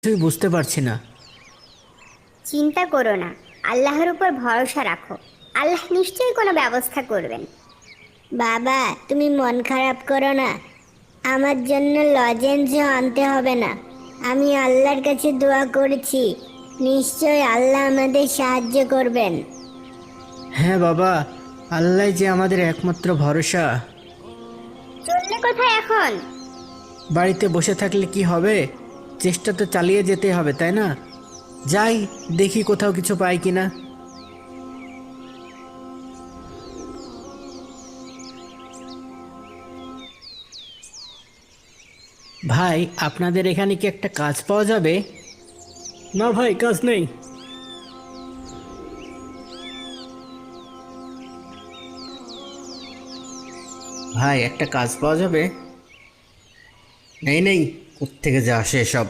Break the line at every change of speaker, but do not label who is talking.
তুই বুঝতে পারছি না।
চিন্তা করো না, আল্লাহর উপর ভরসা রাখো। আল্লাহ নিশ্চয়ই কোনো ব্যবস্থা করবেন। বাবা, তুমি মন খারাপ করো না। আমার জন্য লজেন্সও আনতে হবে না। আমি আল্লাহর কাছে দোয়া করেছি, নিশ্চয় আল্লাহ আমাদের সাহায্য করবেন।
হ্যাঁ বাবা, আল্লাহ যে আমাদের একমাত্র ভরসা।
চললে কোথায় এখন?
বাড়িতে বসে থাকলে কি হবে? চেষ্টা তো চালিয়ে যেতে হবে, তাই না? যাই, দেখি কোথাও কিছু পাই কিনা। ভাই, আপনাদের এখানে কি একটা কাজ পাওয়া যাবে?
না ভাই, কাজ নেই।
ভাই, একটা কাজ পাওয়া যাবে? নেই নেই, কোত্থেকে যে আসে সব।